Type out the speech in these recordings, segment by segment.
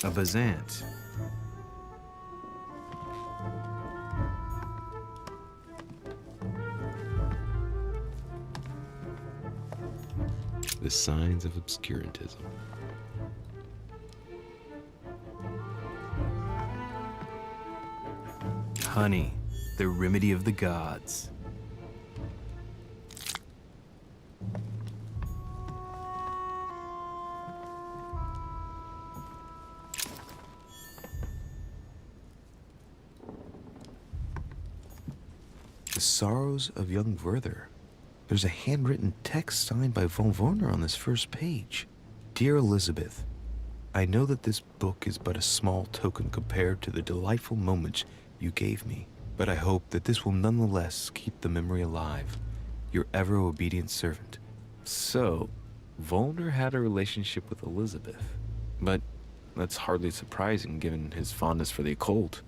A Bazant. The signs of obscurantism. Honey, the remedy of the gods. The Sorrows of Young Werther. There's a handwritten text signed by von Werner on this first page. Dear Elizabeth, I know that this book is but a small token compared to the delightful moments you gave me, but I hope that this will nonetheless keep the memory alive. Your ever-obedient servant. So, Volner had a relationship with Elizabeth, but that's hardly surprising given his fondness for the occult.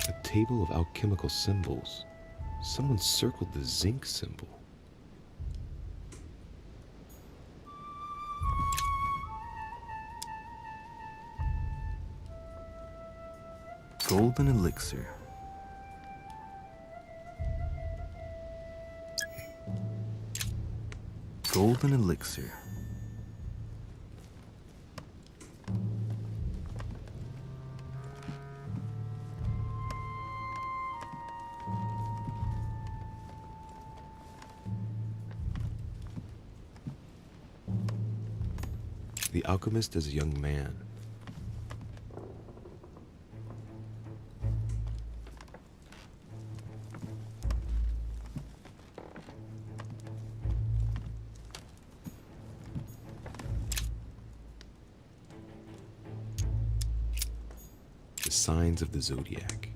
A table of alchemical symbols. Someone circled the zinc symbol. Golden elixir. Golden elixir. The alchemist is a young man. The signs of the zodiac.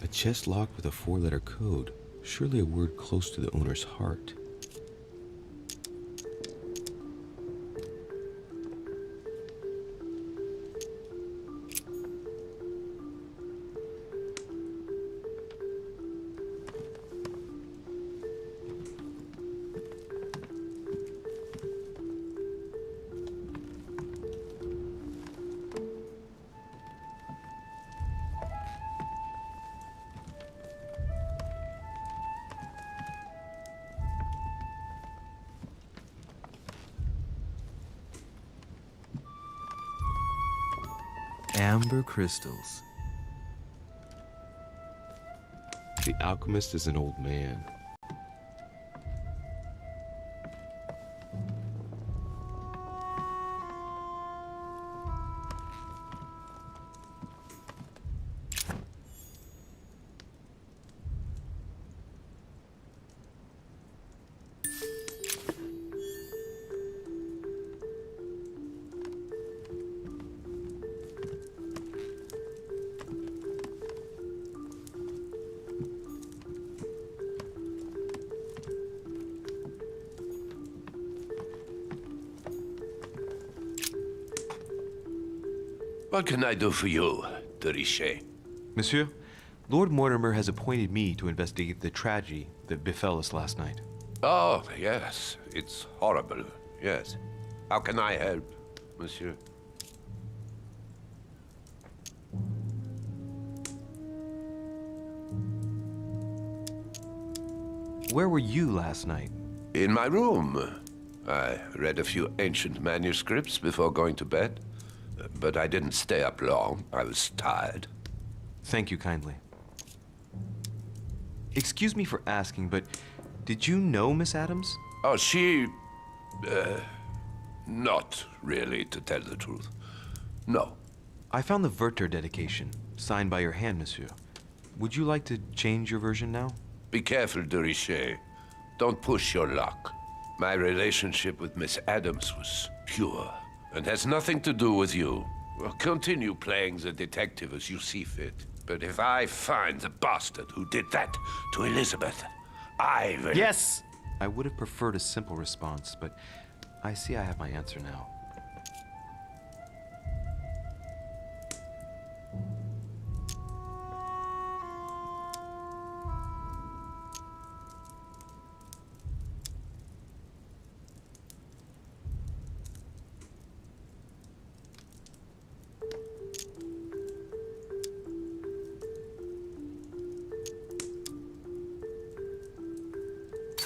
A chest locked with a 4-letter code, surely a word close to the owner's heart. Amber crystals. The alchemist is an old man. What can I do for you, de Richet? Monsieur, Lord Mortimer has appointed me to investigate the tragedy that befell us last night. Oh, yes. It's horrible. Yes. How can I help, monsieur? Where were you last night? In my room. I read a few ancient manuscripts before going to bed. But I didn't stay up long. I was tired. Thank you kindly. Excuse me for asking, but did you know Miss Adams? Oh, she... not really, to tell the truth. No. I found the Werther dedication, signed by your hand, monsieur. Would you like to change your version now? Be careful, de Richet. Don't push your luck. My relationship with Miss Adams was pure, and has nothing to do with you. Well, continue playing the detective as you see fit. But if I find the bastard who did that to Elizabeth, I will... Yes! I would have preferred a simple response, but I see I have my answer now.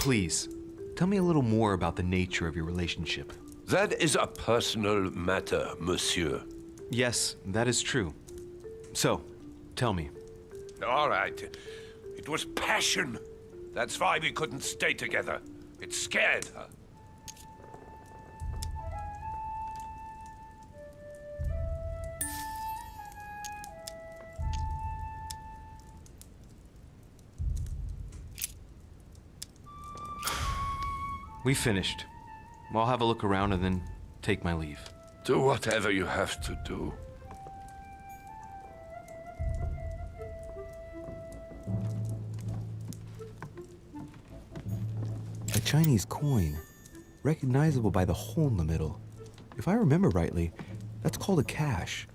Please, tell me a little more about the nature of your relationship. That is a personal matter, monsieur. Yes, that is true. So, tell me. All right. It was passion. That's why we couldn't stay together. It scared her. We finished. I'll have a look around and then take my leave. Do whatever you have to do. A Chinese coin, recognizable by the hole in the middle. If I remember rightly, that's called a cash.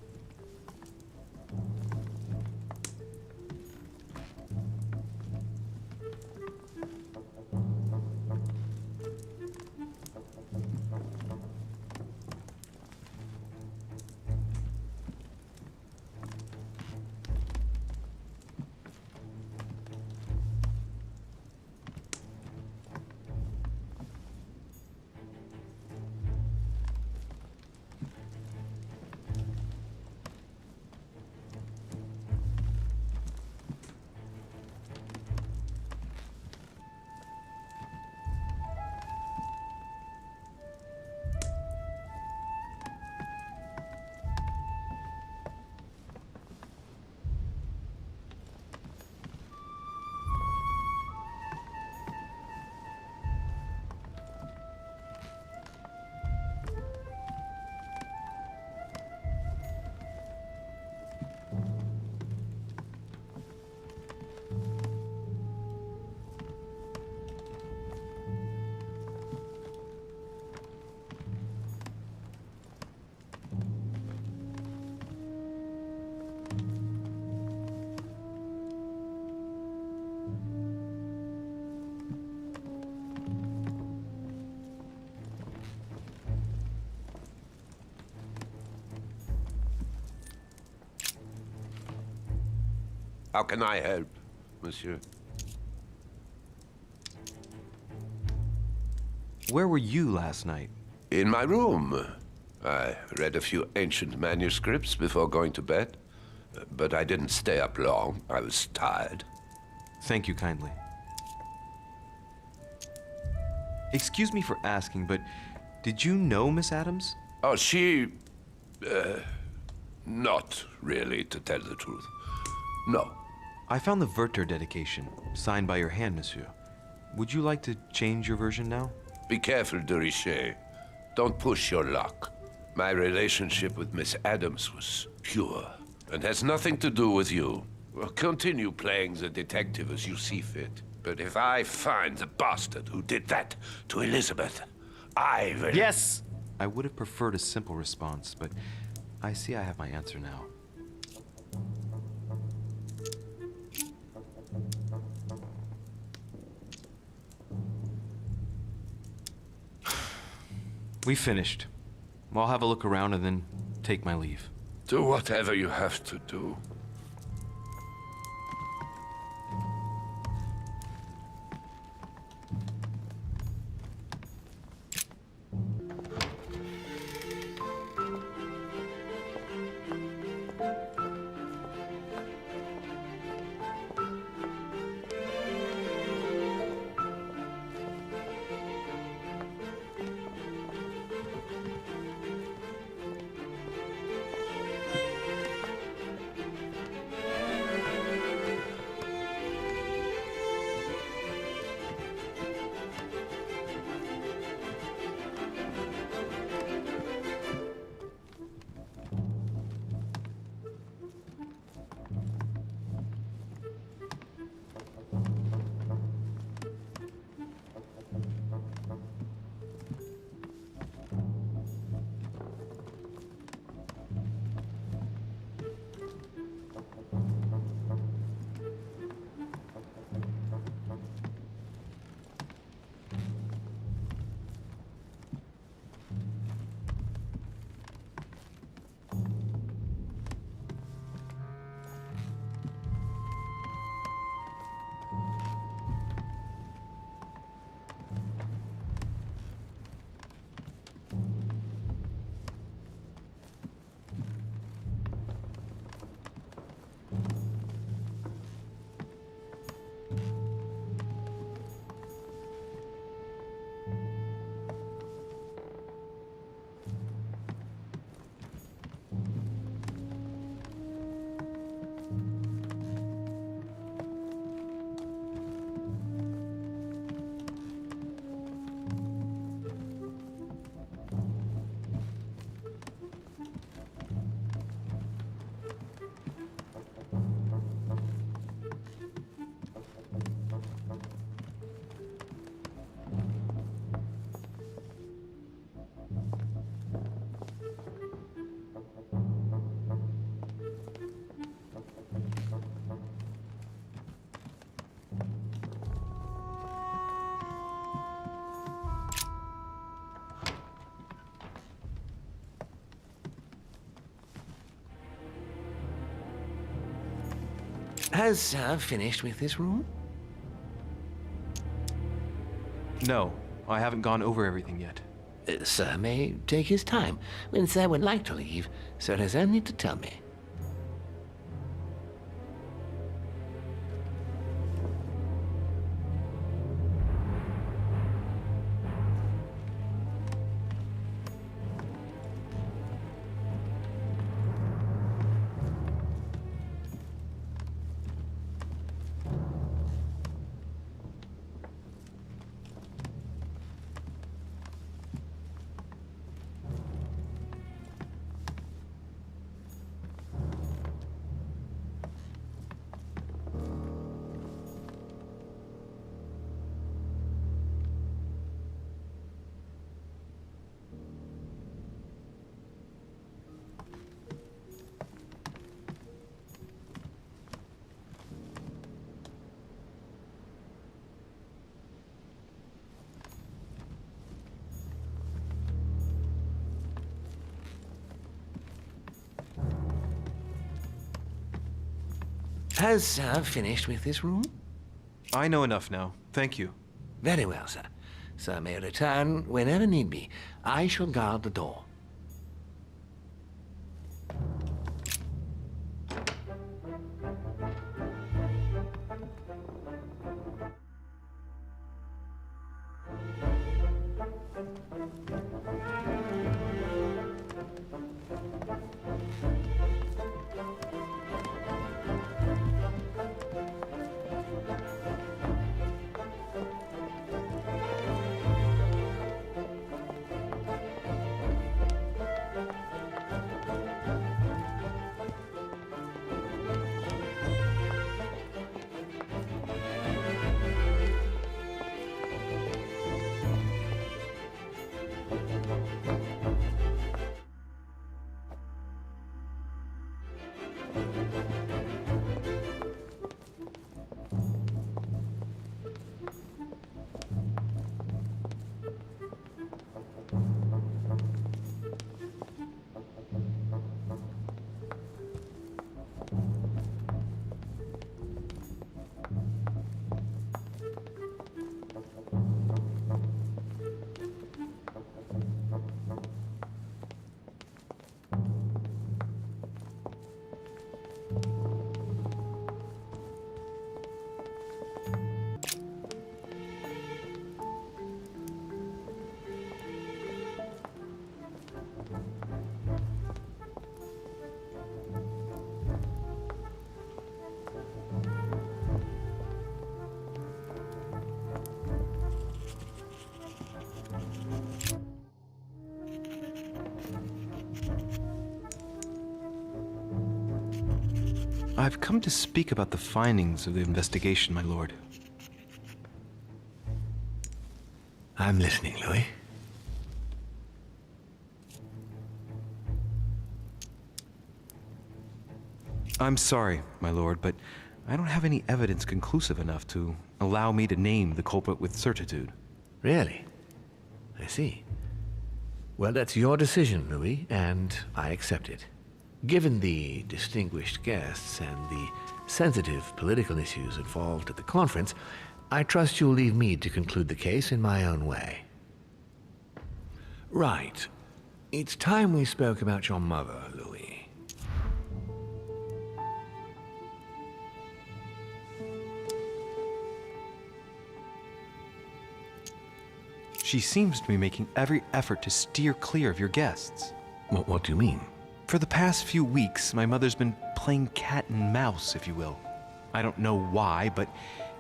How can I help, monsieur? Where were you last night? In my room. I read a few ancient manuscripts before going to bed. But I didn't stay up long. I was tired. Thank you kindly. Excuse me for asking, but did you know Miss Adams? Oh, she... not really, to tell the truth. No. I found the Werther dedication, signed by your hand, monsieur. Would you like to change your version now? Be careful, de Richet. Don't push your luck. My relationship with Miss Adams was pure, and has nothing to do with you. Well, continue playing the detective as you see fit. But if I find the bastard who did that to Elizabeth, I will... Yes! I would have preferred a simple response, but I see I have my answer now. We finished. I'll have a look around and then take my leave. Do whatever you have to do. Has Sir finished with this room? No, I haven't gone over everything yet. Sir may take his time. When Sir would like to leave, Sir has only to tell me. Has Sir finished with this room? I know enough now. Thank you. Very well, sir. Sir may return whenever need be. I shall guard the door. I've come to speak about the findings of the investigation, my lord. I'm listening, Louis. I'm sorry, my lord, but I don't have any evidence conclusive enough to allow me to name the culprit with certitude. Really? I see. Well, that's your decision, Louis, and I accept it. Given the distinguished guests and the sensitive political issues involved at the conference, I trust you'll leave me to conclude the case in my own way. Right. It's time we spoke about your mother, Louis. She seems to be making every effort to steer clear of your guests. What do you mean? For the past few weeks, my mother's been playing cat and mouse, if you will. I don't know why, but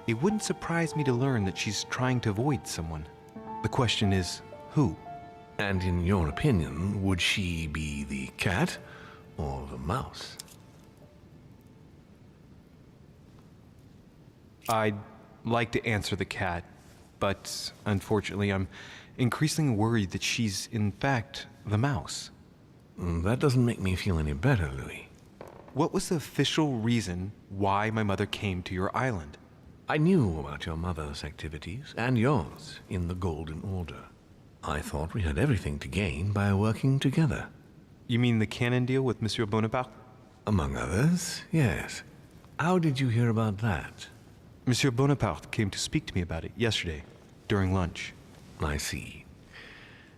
it wouldn't surprise me to learn that she's trying to avoid someone. The question is, who? And in your opinion, would she be the cat or the mouse? I'd like to answer the cat, but unfortunately I'm increasingly worried that she's in fact the mouse. That doesn't make me feel any better, Louis. What was the official reason why my mother came to your island? I knew about your mother's activities, and yours, in the Golden Order. I thought we had everything to gain by working together. You mean the canon deal with Monsieur Bonaparte? Among others, yes. How did you hear about that? Monsieur Bonaparte came to speak to me about it yesterday, during lunch. I see.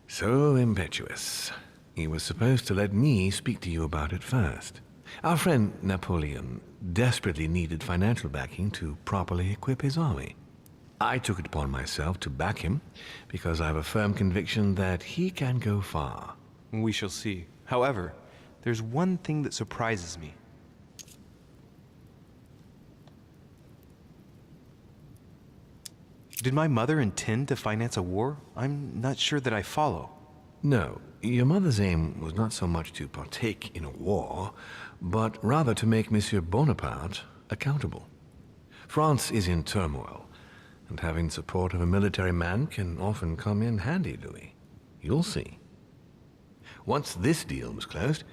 So impetuous. He was supposed to let me speak to you about it first. Our friend Napoleon desperately needed financial backing to properly equip his army. I took it upon myself to back him because I have a firm conviction that he can go far. We shall see. However, there's one thing that surprises me. Did my mother intend to finance a war? I'm not sure that I follow. No, your mother's aim was not so much to partake in a war, but rather to make Monsieur Bonaparte accountable. France is in turmoil, and having support of a military man can often come in handy, Louis. You'll see. Once this deal was closed,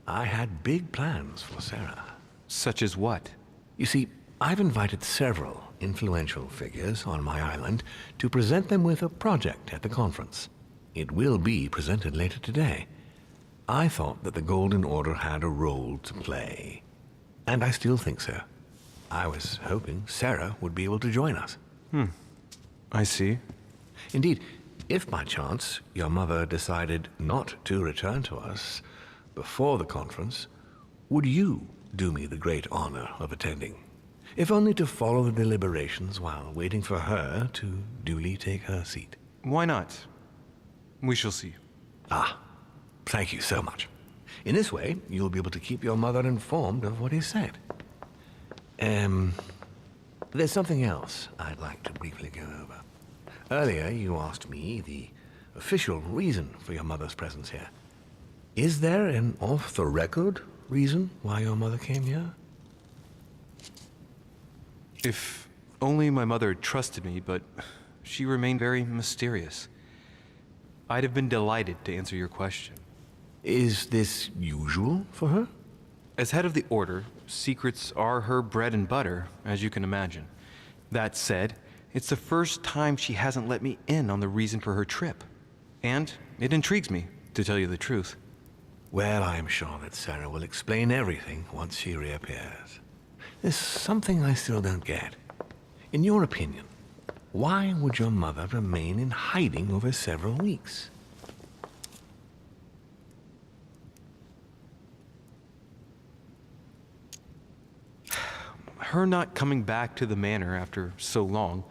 I had big plans for Sarah. Such as what? You see, I've invited several influential figures on my island to present them with a project at the conference. It will be presented later today. I thought that the Golden Order had a role to play, and I still think so. I was hoping Sarah would be able to join us. I see. Indeed, if by chance your mother decided not to return to us before the conference, would you do me the great honor of attending? If only to follow the deliberations while waiting for her to duly take her seat. Why not? We shall see. Ah, thank you so much. In this way, you'll be able to keep your mother informed of what is said. There's something else I'd like to briefly go over. Earlier, you asked me the official reason for your mother's presence here. Is there an off-the-record reason why your mother came here? If only my mother had trusted me, but she remained very mysterious. I'd have been delighted to answer your question. Is this usual for her? As head of the Order, secrets are her bread and butter, as you can imagine. That said, it's the first time she hasn't let me in on the reason for her trip. And it intrigues me, to tell you the truth. Well, I am sure that Sarah will explain everything once she reappears. There's something I still don't get. In your opinion, why would your mother remain in hiding over several weeks? Her not coming back to the manor after so long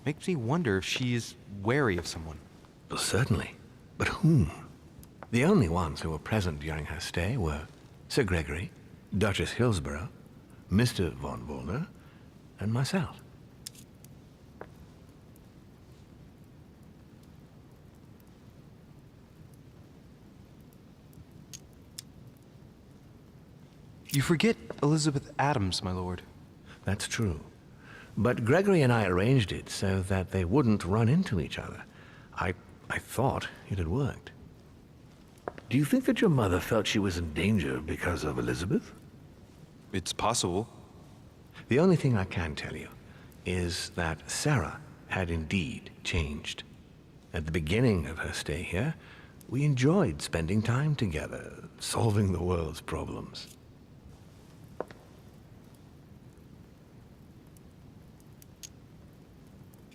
makes me wonder if she is wary of someone. Well, certainly. But whom? The only ones who were present during her stay were Sir Gregory, Duchess Hillsborough, Mr. von Wollner, and myself. You forget Elizabeth Adams, my lord. That's true. But Gregory and I arranged it so that they wouldn't run into each other. I thought it had worked. Do you think that your mother felt she was in danger because of Elizabeth? It's possible. The only thing I can tell you is that Sarah had indeed changed. At the beginning of her stay here, we enjoyed spending time together, solving the world's problems.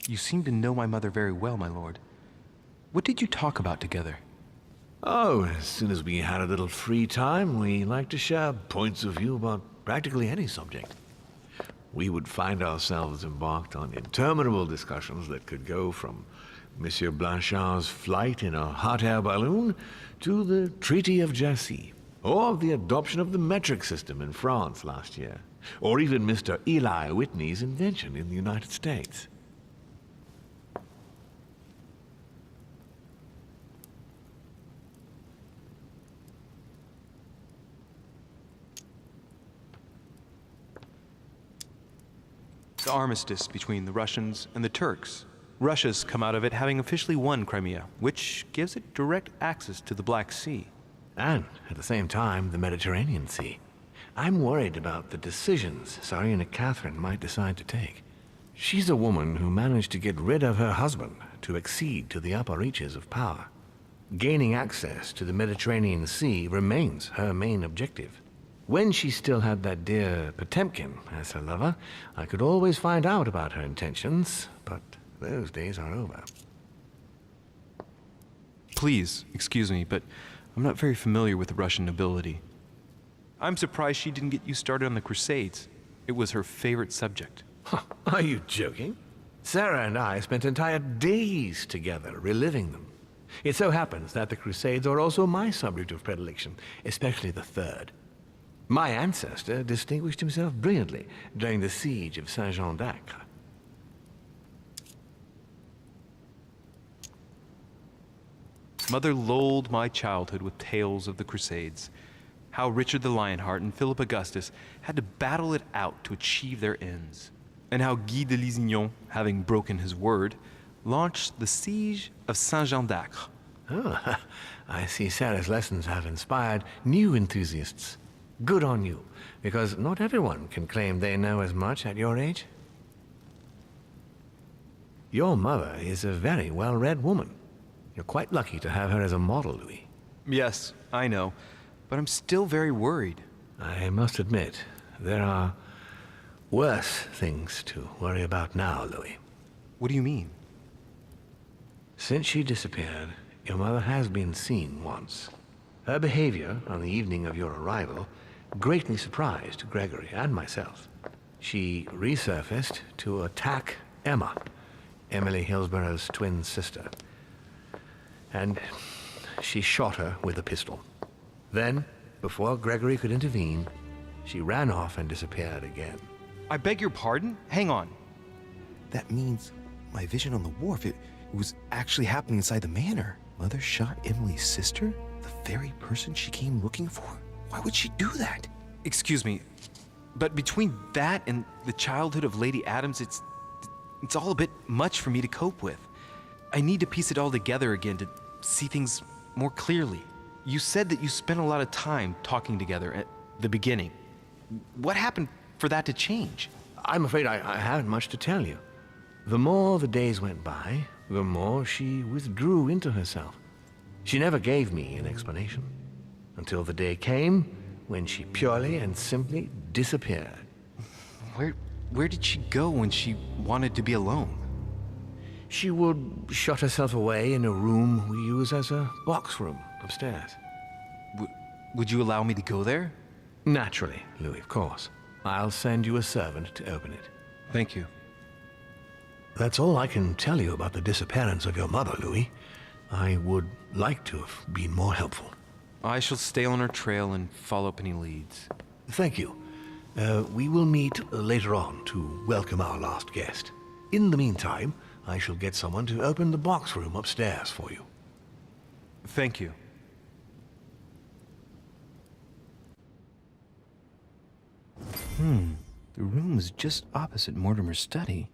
You seem to know my mother very well, my lord. What did you talk about together? Oh, as soon as we had a little free time, we liked to share points of view about practically any subject. We would find ourselves embarked on interminable discussions that could go from Monsieur Blanchard's flight in a hot air balloon to the Treaty of Jassy, or the adoption of the metric system in France last year, or even Mr. Eli Whitney's invention in the United States. The armistice between the Russians and the Turks. Russia's come out of it having officially won Crimea, which gives it direct access to the Black Sea. And, at the same time, the Mediterranean Sea. I'm worried about the decisions Tsarina Catherine might decide to take. She's a woman who managed to get rid of her husband to accede to the upper reaches of power. Gaining access to the Mediterranean Sea remains her main objective. When she still had that dear Potemkin as her lover, I could always find out about her intentions, but those days are over. Please, excuse me, but I'm not very familiar with the Russian nobility. I'm surprised she didn't get you started on the Crusades. It was her favorite subject. Are you joking? Sarah and I spent entire days together reliving them. It so happens that the Crusades are also my subject of predilection, especially the Third. My ancestor distinguished himself brilliantly during the siege of Saint-Jean d'Acre. Mother lulled my childhood with tales of the Crusades. How Richard the Lionheart and Philip Augustus had to battle it out to achieve their ends. And how Guy de Lusignan, having broken his word, launched the siege of Saint-Jean d'Acre. Oh, I see Sarah's lessons have inspired new enthusiasts. Good on you, because not everyone can claim they know as much at your age. Your mother is a very well-read woman. You're quite lucky to have her as a model, Louis. Yes, I know, but I'm still very worried. I must admit, there are worse things to worry about now, Louis. What do you mean? Since she disappeared, your mother has been seen once. Her behavior on the evening of your arrival greatly surprised Gregory and myself. She resurfaced to attack Emma, Emily Hillsborough's twin sister. And she shot her with a pistol. Then, before Gregory could intervene, she ran off and disappeared again. I beg your pardon? Hang on. That means my vision on the wharf, it was actually happening inside the manor. Mother shot Emily's sister? The very person she came looking for? Why would she do that? Excuse me, but between that and the childhood of Lady Adams, it's all a bit much for me to cope with. I need to piece it all together again to see things more clearly. You said that you spent a lot of time talking together at the beginning. What happened for that to change? I'm afraid I haven't much to tell you. The more the days went by, the more she withdrew into herself. She never gave me an explanation, until the day came when she purely and simply disappeared. Where did she go when she wanted to be alone? She would shut herself away in a room we use as a box room upstairs. Would you allow me to go there? Naturally, Louis, of course. I'll send you a servant to open it. Thank you. That's all I can tell you about the disappearance of your mother, Louis. I would like to have been more helpful. I shall stay on her trail and follow up any leads. Thank you. We will meet later on to welcome our last guest. In the meantime, I shall get someone to open the box room upstairs for you. Thank you. The room was just opposite Mortimer's study.